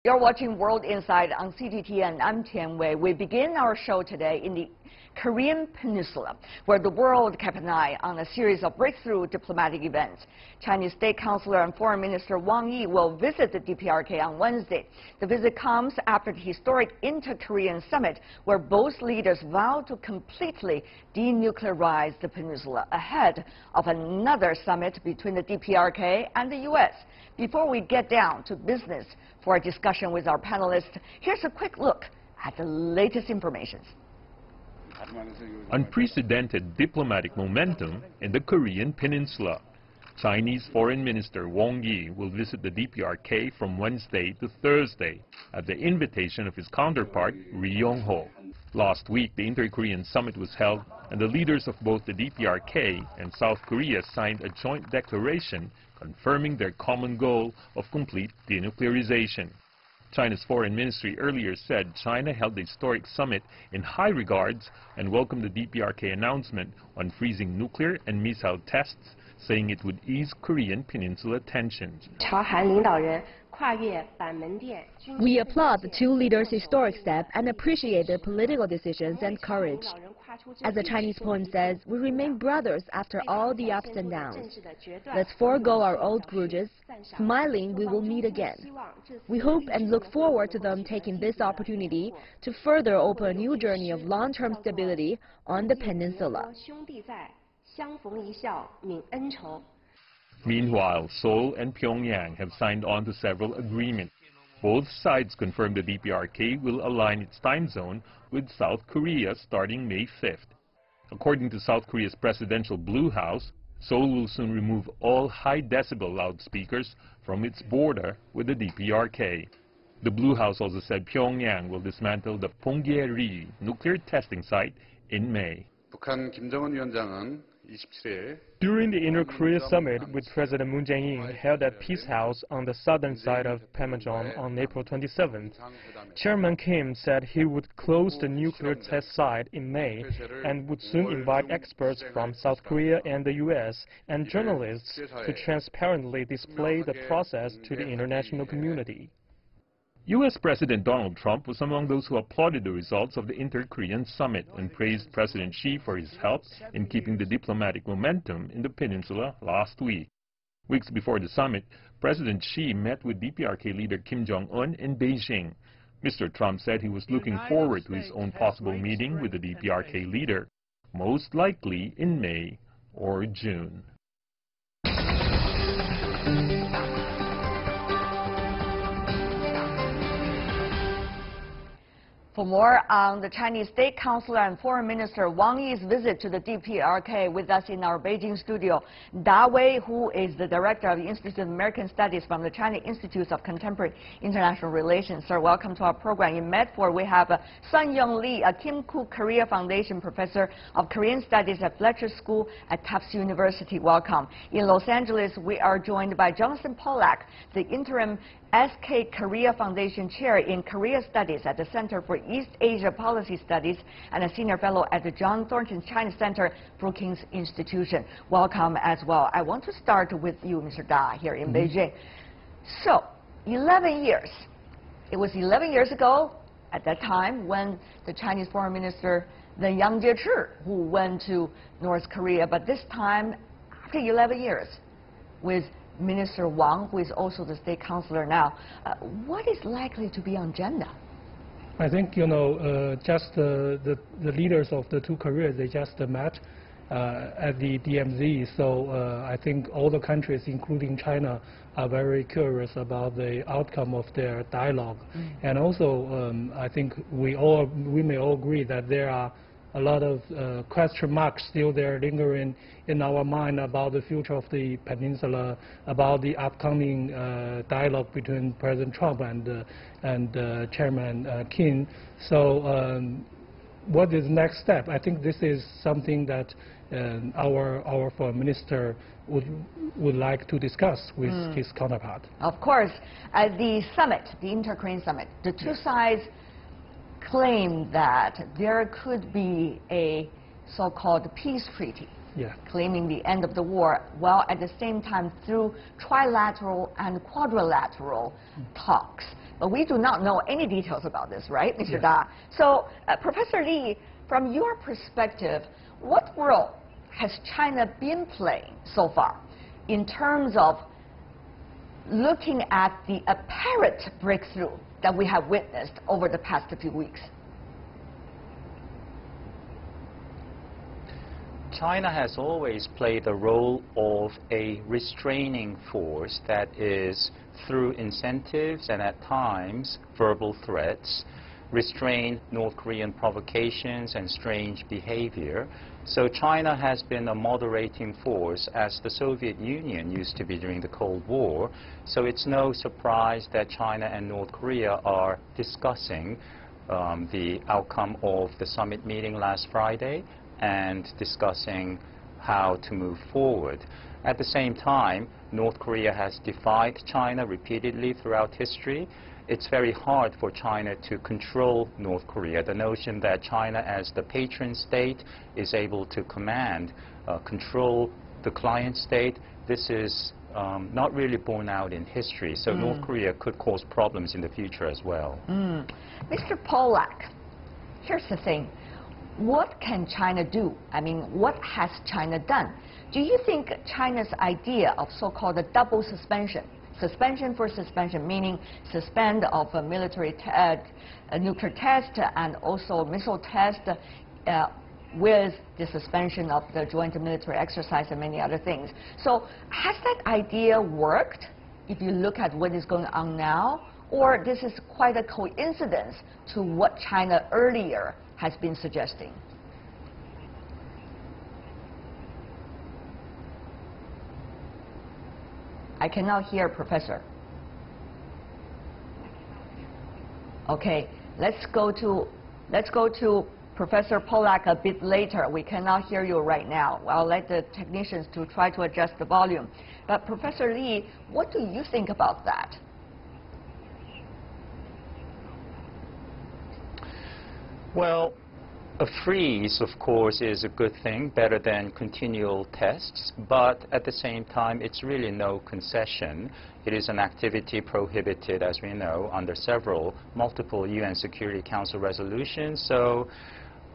You're watching World Insight on CGTN. I'm Tian Wei. We begin our show today in the Korean peninsula, where the world kept an eye on a series of breakthrough diplomatic events. Chinese State Councilor and Foreign Minister Wang will visit the DPRK on Wednesday. The visit comes after the historic inter-Korean summit, where both leaders vowed to completely denuclearize the peninsula ahead of another summit between the DPRK and the U.S. Before we get down to business for a discussion with our panelists, here's a quick look at the latest information. Unprecedented diplomatic momentum in the Korean peninsula. Chinese Foreign Minister Wang will visit the DPRK from Wednesday to Thursday at the invitation of his counterpart, Ri Yong-ho. Last week, the Inter-Korean Summit was held, and the leaders of both the DPRK and South Korea signed a joint declaration confirming their common goal of complete denuclearization. China's foreign ministry earlier said China held the historic summit in high regards and welcomed the DPRK announcement on freezing nuclear and missile tests, saying it would ease Korean peninsula tensions. We applaud the two leaders' historic step and appreciate their political decisions and courage. As the Chinese poem says, we remain brothers after all the ups and downs. Let's forego our old grudges. Smiling, we will meet again. We hope and look forward to them taking this opportunity to further open a new journey of long-term stability on the peninsula. Meanwhile, Seoul and Pyongyang have signed on to several agreements. Both sides confirmed the DPRK will align its time zone with South Korea starting May 5th. According to South Korea's presidential Blue House, Seoul will soon remove all high-decibel loudspeakers from its border with the DPRK. The Blue House also said Pyongyang will dismantle the Punggye-ri nuclear testing site in May. During the Inter-Korea Summit with President Moon Jae-in held at Peace House on the southern side of Pyongyang on April 27th, Chairman Kim said he would close the nuclear test site in May and would soon invite experts from South Korea and the U.S. and journalists to transparently display the process to the international community. U.S. President Donald Trump was among those who applauded the results of the Inter-Korean Summit and praised President Xi for his help in keeping the diplomatic momentum in the peninsula last week. Weeks before the summit, President Xi met with DPRK leader Kim Jong-un in Beijing. Mr. Trump said he was looking forward to his own possible meeting with the DPRK leader, most likely in May or June. For more on the Chinese State Councilor and Foreign Minister Wang Yi's visit to the DPRK, with us in our Beijing studio, Da Wei, who is the Director of the Institute of American Studies from the China Institute of Contemporary International Relations. Sir, welcome to our program. In Medford, we have Sun Young Lee, a Kim Cook Korea Foundation Professor of Korean Studies at Fletcher School at Tufts University. Welcome. In Los Angeles, we are joined by Jonathan Pollack, the interim SK Korea Foundation Chair in Korea Studies at the Center for East Asia Policy Studies and a Senior Fellow at the John Thornton China Center, Brookings Institution. Welcome as well. I want to start with you, Mr. Da, here in Beijing. So, 11 years. It was 11 years ago, at that time, when the Chinese Foreign Minister, then Yang Jiechi, who went to North Korea, but this time, after 11 years, with Minister Wang, who is also the State Councilor now. What is likely to be on agenda? I think, just the leaders of the two Koreas, they just met at the DMZ. So I think all the countries, including China, are very curious about the outcome of their dialogue. And also, I think we may all agree that there are a lot of question marks still there lingering in our mind about the future of the peninsula, about the upcoming dialogue between President Trump and Chairman Kim. So what is the next step? I think this is something that our foreign minister would like to discuss with his counterpart. Of course, at the summit, the Inter-Korean Summit, the two sides claimed that there could be a so-called peace treaty, claiming the end of the war, while at the same time through trilateral and quadrilateral talks, but we do not know any details about this, right, Mr. Yes. Da? So, Professor Li, from your perspective, what role has China been playing so far in terms of looking at the apparent breakthrough that we have witnessed over the past few weeks? China has always played the role of a restraining force, that is, through incentives and at times verbal threats, restrain North Korean provocations and strange behavior. So China has been a moderating force, as the Soviet Union used to be during the Cold War. So it's no surprise that China and North Korea are discussing the outcome of the summit meeting last Friday and discussing how to move forward. At the same time, North Korea has defied China repeatedly throughout history. It's very hard for China to control North Korea. The notion that China, as the patron state, is able to command, control the client state, this is not really borne out in history. So North Korea could cause problems in the future as well. Mr. Pollack, here's the thing. What can China do? I mean, what has China done? Do you think China's idea of so-called a double suspension, suspension for suspension, meaning suspend of a military nuclear test and also missile test with the suspension of the joint military exercise and many other things. So has that idea worked if you look at what is going on now? Or this is quite a coincidence to what China earlier has been suggesting? I cannot hear, Professor. Okay, let's go to Professor Pollack a bit later. We cannot hear you right now. I'll let the technicians to try to adjust the volume. But Professor Li, what do you think about that? Well, a freeze, of course, is a good thing, better than continual tests, but at the same time, it's really no concession. It is an activity prohibited, as we know, under multiple UN Security Council resolutions. So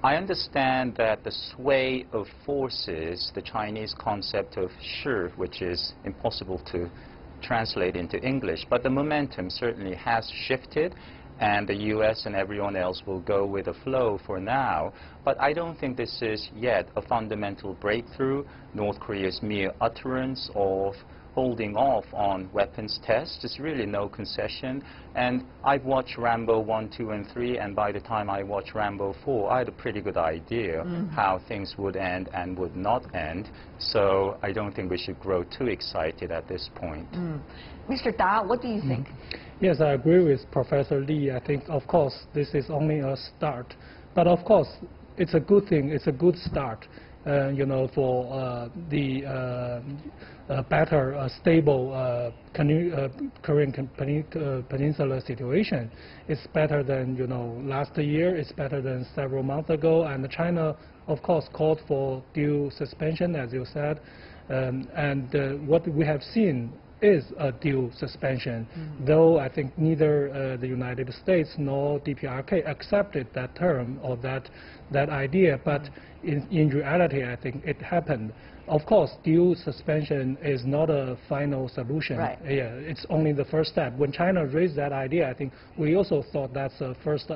I understand that the sway of forces, the Chinese concept of shi, which is impossible to translate into English, but the momentum certainly has shifted, and the US and everyone else will go with the flow for now. But I don't think this is yet a fundamental breakthrough. North Korea's mere utterance of holding off on weapons tests is really no concession. And I've watched Rambo 1, 2, and 3, and by the time I watched Rambo 4, I had a pretty good idea how things would end and would not end. So I don't think we should grow too excited at this point. Mr. Da, what do you think? Yes, I agree with Professor Li. I think, of course, this is only a start. But of course, it's a good thing. It's a good start, you know, for the better, stable Korean peninsula situation. It's better than, you know, last year. It's better than several months ago. And China, of course, called for due suspension, as you said. And what we have seen is a due suspension, though I think neither the United States nor DPRK accepted that term or that idea, but in reality, I think it happened. Of course, due suspension is not a final solution. Right. Yeah, it's only the first step. When China raised that idea, I think we also thought that's a first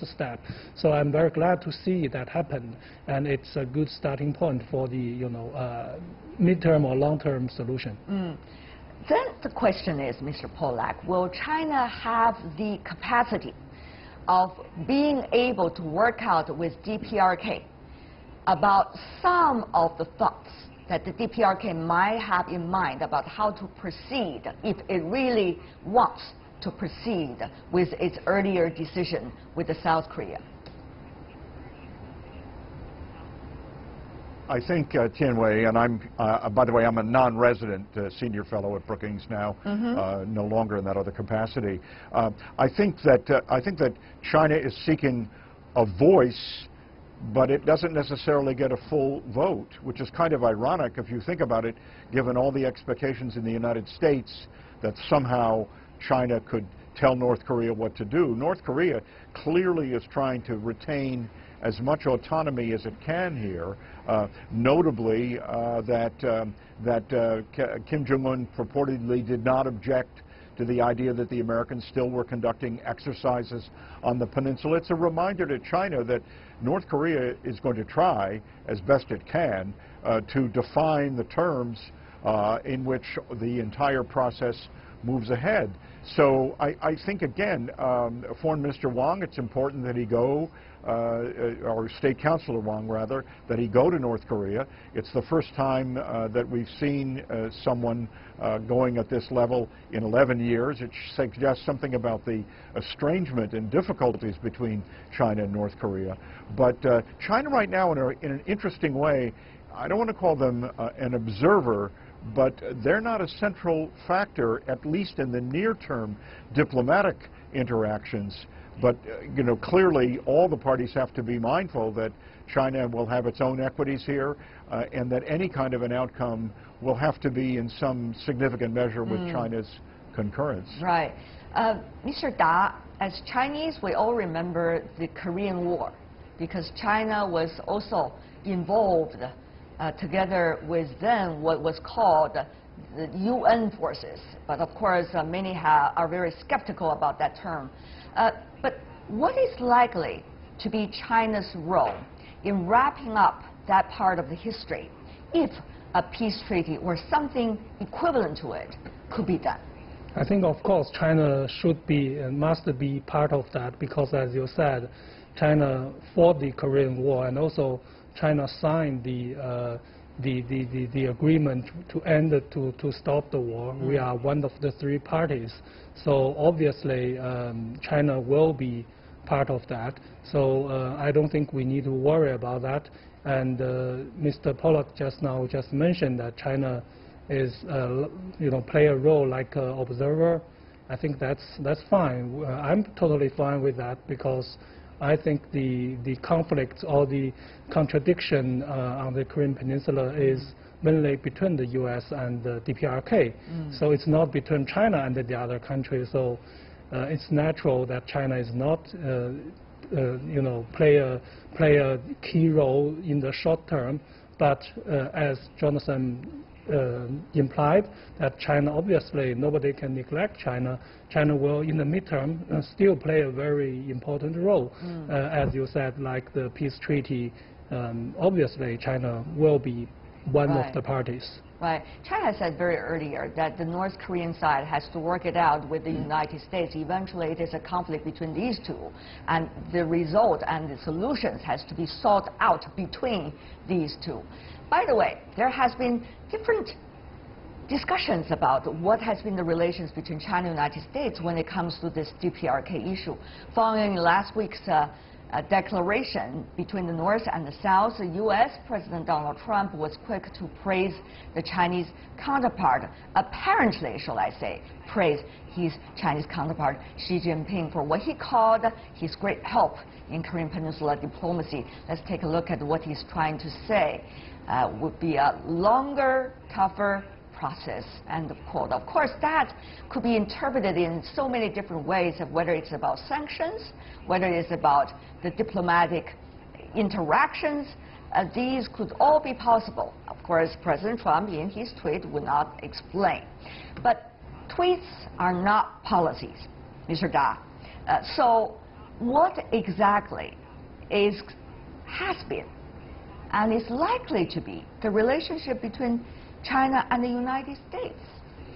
step. So I'm very glad to see that happen, and it's a good starting point for the, you know, midterm or long-term solution. Then the question is, Mr. Pollack, will China have the capacity of being able to work out with DPRK about some of the thoughts that the DPRK might have in mind about how to proceed if it really wants to proceed with its earlier decision with the South Korea? I think, Tianwei, and I'm, by the way, I'm a non-resident senior fellow at Brookings now, no longer in that other capacity. I think that China is seeking a voice, but it doesn't necessarily get a full vote, which is kind of ironic if you think about it, given all the expectations in the United States that somehow China could tell North Korea what to do. North Korea clearly is trying to retain as much autonomy as it can here, notably that Kim Jong-un purportedly did not object to the idea that the Americans still were conducting exercises on the peninsula. It's a reminder to China that North Korea is going to try, as best it can, to define the terms in which the entire process moves ahead. So I think, again, Foreign Minister Wang, it's important that he go, or State Councilor Wang, rather, that he go to North Korea. It's the first time that we've seen someone going at this level in 11 years. It suggests something about the estrangement and difficulties between China and North Korea. But China right now, in an interesting way, I don't want to call them an observer, but they're not a central factor, at least in the near-term diplomatic interactions. But you know, clearly all the parties have to be mindful that China will have its own equities here, and that any kind of an outcome will have to be in some significant measure with China's concurrence. Right. Mr. Da, as Chinese, we all remember the Korean War, because China was also involved together with then what was called the UN forces. But of course, many are very skeptical about that term. But what is likely to be China's role in wrapping up that part of the history if a peace treaty or something equivalent to it could be done? I think, of course, China should be and must be part of that because, as you said, China fought the Korean War, and also China signed the agreement to end to stop the war. We are one of the three parties, so obviously China will be part of that. So I don't think we need to worry about that. And Mr. Pollock just mentioned that China is play a role like an observer. I think that's fine. I'm totally fine with that because I think the conflict or the contradiction on the Korean Peninsula is mainly between the U.S. and the DPRK. So it's not between China and the other countries. So it's natural that China is not, play a key role in the short term. But as Jonathan implied, that China, obviously, nobody can neglect China. China will, in the midterm, still play a very important role. As you said, like the peace treaty, obviously, China will be one of the parties. Right. China said very earlier that the North Korean side has to work it out with the United States. Eventually, it is a conflict between these two, and the result and the solutions has to be sought out between these two. By the way, there has been different discussions about what has been the relations between China and the United States when it comes to this DPRK issue. Following last week's declaration between the North and the South, the U.S. President Donald Trump was quick to praise the Chinese counterpart, apparently, shall I say, praise his Chinese counterpart, Xi Jinping, for what he called his great help in Korean Peninsula diplomacy. Let's take a look at what he's trying to say. Would be a longer, tougher process, end of quote. Of course, that could be interpreted in so many different ways, of whether it's about sanctions, whether it's about the diplomatic interactions. These could all be possible. Of course, President Trump, in his tweet, would not explain. But tweets are not policies, Mr. Da. So what exactly has been and is likely to be the relationship between China and the United States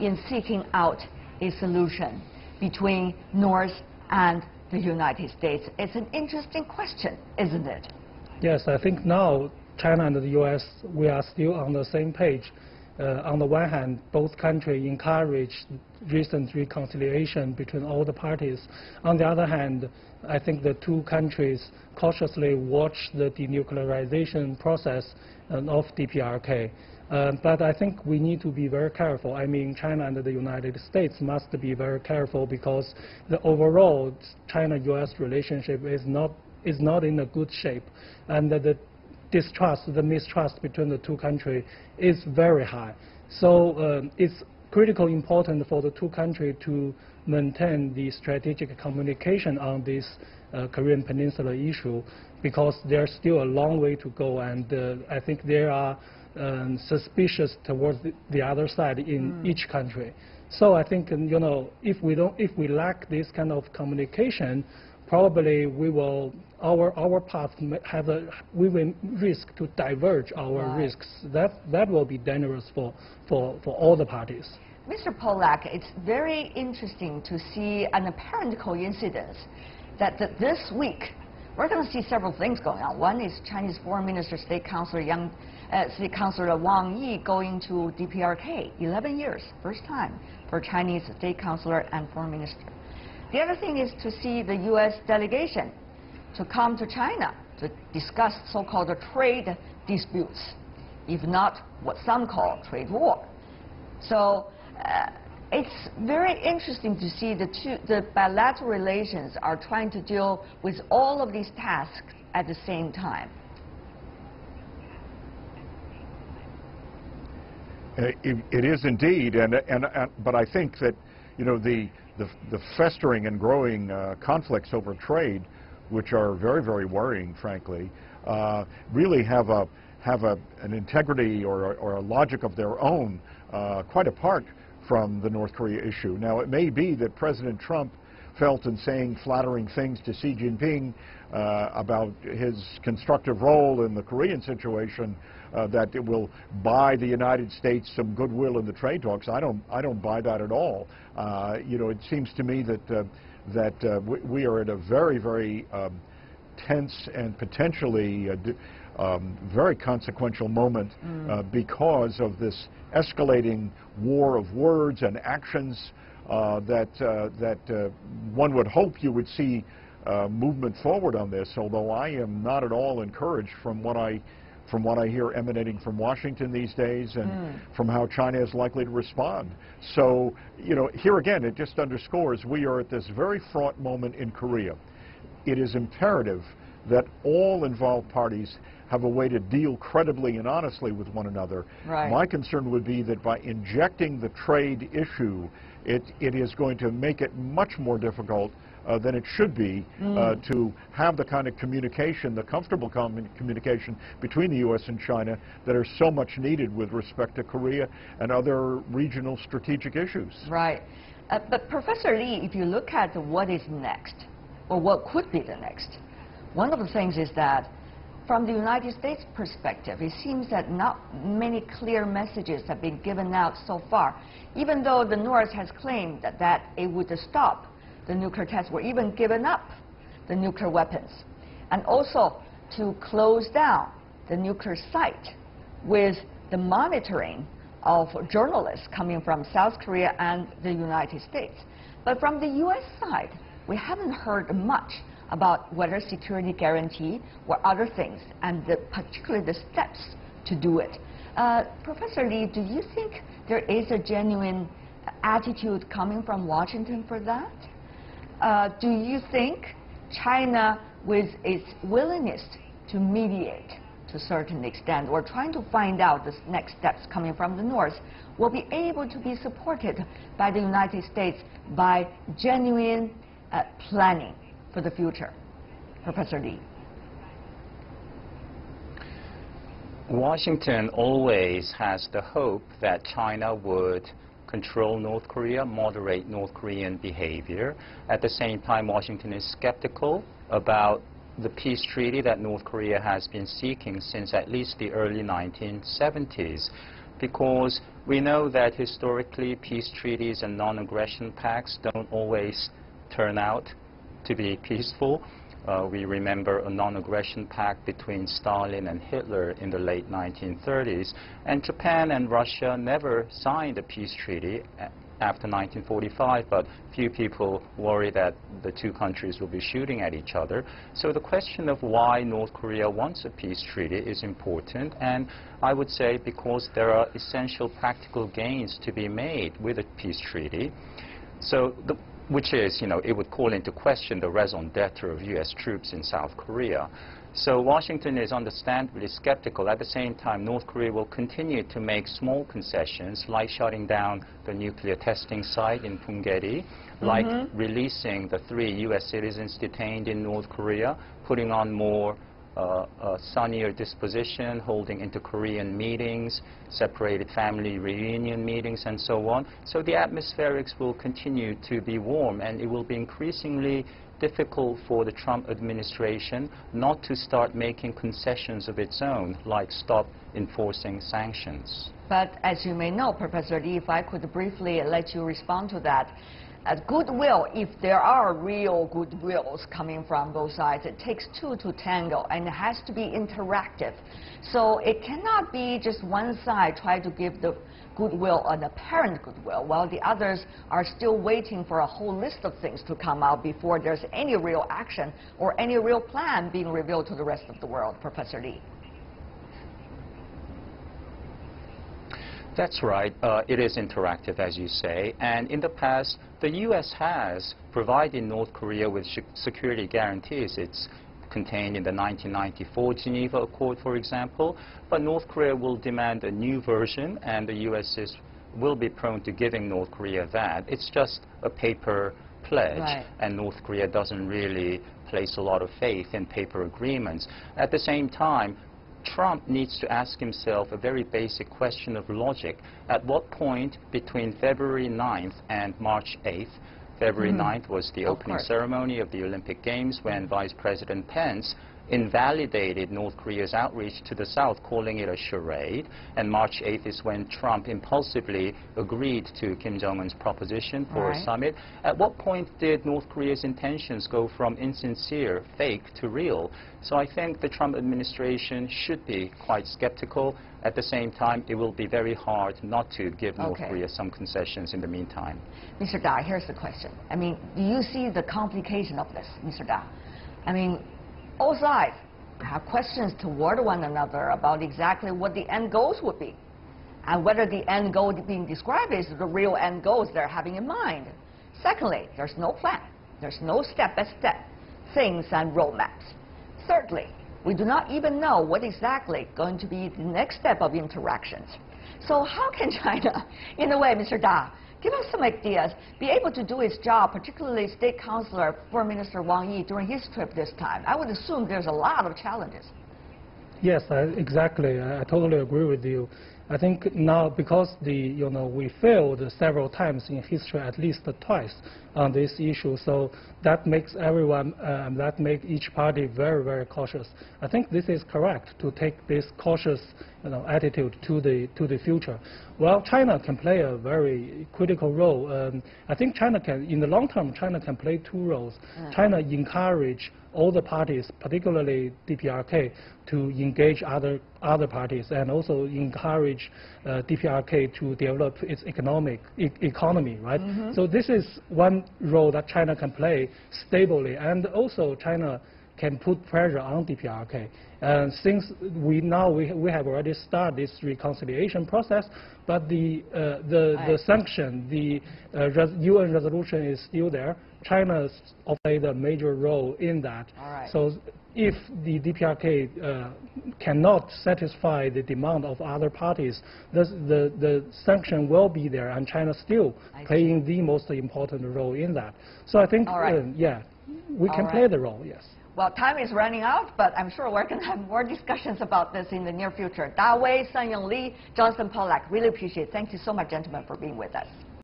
in seeking out a solution between North and the United States? It's an interesting question, isn't it? Yes, I think now China and the U.S., we are still on the same page. On the one hand, both countries encourage recent reconciliation between all the parties. On the other hand, I think the two countries cautiously watch the denuclearization process of DPRK. But I think we need to be very careful. I mean, China and the United States must be very careful because the overall China-U.S. relationship is not in a good shape, and the mistrust between the two countries is very high. So it's critically important for the two countries to maintain the strategic communication on this Korean Peninsula issue, because there's still a long way to go, and I think there are suspicious towards the other side in each country. So I think, you know, if we lack this kind of communication, probably we will our path we will risk to diverge our risks. That will be dangerous for all the parties. Mr. Polak, it's very interesting to see an apparent coincidence that this week we're going to see several things going on. One is Chinese Foreign Minister, State Councilor Wang Yi going to DPRK, 11 years, first time for Chinese State Councilor and Foreign Minister. The other thing is to see the U.S. delegation to come to China to discuss so-called trade disputes, if not what some call trade war. So it's very interesting to see the bilateral relations are trying to deal with all of these tasks at the same time. It is indeed, but I think that, you know, the festering and growing conflicts over trade, which are very, very worrying, frankly, really have an integrity or a logic of their own, quite apart from the North Korea issue. Now, it may be that President Trump felt in saying flattering things to Xi Jinping about his constructive role in the Korean situation, that it will buy the United States some goodwill in the trade talks. I don't buy that at all. You know, it seems to me that we are at a very, very tense and potentially very consequential moment because of this escalating war of words and actions that one would hope you would see movement forward on this, although I am not at all encouraged from what I hear emanating from Washington these days and from how China is likely to respond. So, you know, here again, it just underscores we are at this very fraught moment in Korea. It is imperative that all involved parties have a way to deal credibly and honestly with one another. Right. My concern would be that by injecting the trade issue, it is going to make it much more difficult than it should be to have the kind of communication, the comfortable communication between the U.S. and China that are so much needed with respect to Korea and other regional strategic issues. Right. But Professor Lee, if you look at what is next, or what could be the next, one of the things is that from the United States perspective, it seems that not many clear messages have been given out so far, even though the North has claimed that it would stop the nuclear tests, or even given up the nuclear weapons, and also to close down the nuclear site with the monitoring of journalists coming from South Korea and the United States. But from the U.S. side, we haven't heard much about whether security guarantee or other things, and particularly the steps to do it. Professor Lee, do you think there is a genuine attitude coming from Washington for that? Do you think China, with its willingness to mediate to a certain extent, or trying to find out the next steps coming from the North, will be able to be supported by the United States by genuine planning for the future? Professor Lee. Washington always has the hope that China would control North Korea, moderate North Korean behavior. At the same time, Washington is skeptical about the peace treaty that North Korea has been seeking since at least the early 1970s, because we know that historically peace treaties and non-aggression pacts don't always turn out to be peaceful. We remember a non-aggression pact between Stalin and Hitler in the late 1930s, and Japan and Russia never signed a peace treaty after 1945, but few people worry that the two countries will be shooting at each other. So the question of why North Korea wants a peace treaty is important, and I would say because there are essential practical gains to be made with a peace treaty. So which is, it would call into question the raison d'etre of U.S. troops in South Korea. So Washington is understandably skeptical. At the same time, North Korea will continue to make small concessions, like shutting down the nuclear testing site in Punggye-ri, like releasing the 3 U.S. citizens detained in North Korea, putting on more sunnier disposition, holding inter-Korean meetings, separated family reunion meetings, and so on. So the atmospherics will continue to be warm, and it will be increasingly difficult for the Trump administration not to start making concessions of its own, like stop enforcing sanctions. But as you may know, Professor Lee, if I could briefly let you respond to that, goodwill, if there are real goodwills coming from both sides, it takes 2 to tango, and it has to be interactive. So it cannot be just one side try to give the goodwill, an apparent goodwill, while the others are still waiting for a whole list of things to come out before there's any real action or any real plan being revealed to the rest of the world. Professor Lee. That's right. It is interactive, as you say. And in the past, the U.S. has provided North Korea with security guarantees. It's contained in the 1994 Geneva Accord, for example. But North Korea will demand a new version, and the U.S. will be prone to giving North Korea that. It's just a paper pledge, right. And North Korea doesn't really place a lot of faith in paper agreements. At the same time, Trump needs to ask himself a very basic question of logic. At what point between February 9th and March 8th, February 9th was the opening ceremony of the Olympic Games, when Vice President Pence invalidated North Korea's outreach to the South, calling it a charade. And March 8th is when Trump impulsively agreed to Kim Jong-un's proposition for a summit. At what point did North Korea's intentions go from insincere, fake, to real? So I think the Trump administration should be quite skeptical. At the same time, it will be very hard not to give North Korea some concessions in the meantime. Mr. Da, here's the question. I mean, do you see the complication of this, Mr. Da? I mean, all sides have questions toward one another about exactly what the end goals would be, and whether the end goal being described is the real end goals they're having in mind. Secondly, there's no plan. There's no step-by-step things and roadmaps. Thirdly, we do not even know what exactly going to be the next step of interactions. So how can China, in a way, Mr. Da, give us some ideas, be able to do its job, particularly State Councilor, Foreign Minister Wang Yi, during his trip this time? I would assume there's a lot of challenges. Yes, exactly. I totally agree with you. I think now, because we failed several times in history, at least twice on this issue, so that makes everyone, that makes each party very, very cautious. I think this is correct to take this cautious attitude to the future. Well, China can play a very critical role. I think China can, in the long term, China can play 2 roles. China encourage all the parties, particularly DPRK, to engage other parties, and also encourage DPRK to develop its economy, right? So this is one role that China can play stably, and also China can put pressure on DPRK. Since we have already started this reconciliation process, but the sanction, the UN resolution is still there. China played a major role in that. So if the DPRK cannot satisfy the demand of other parties, the sanction will be there, and China still playing the most important role in that. So I think, yeah, we can play the role, yes. Well, time is running out, but I'm sure we're going to have more discussions about this in the near future. Da Wei, Sun Young Lee, Jonathan Pollack, really appreciate it. Thank you so much, gentlemen, for being with us.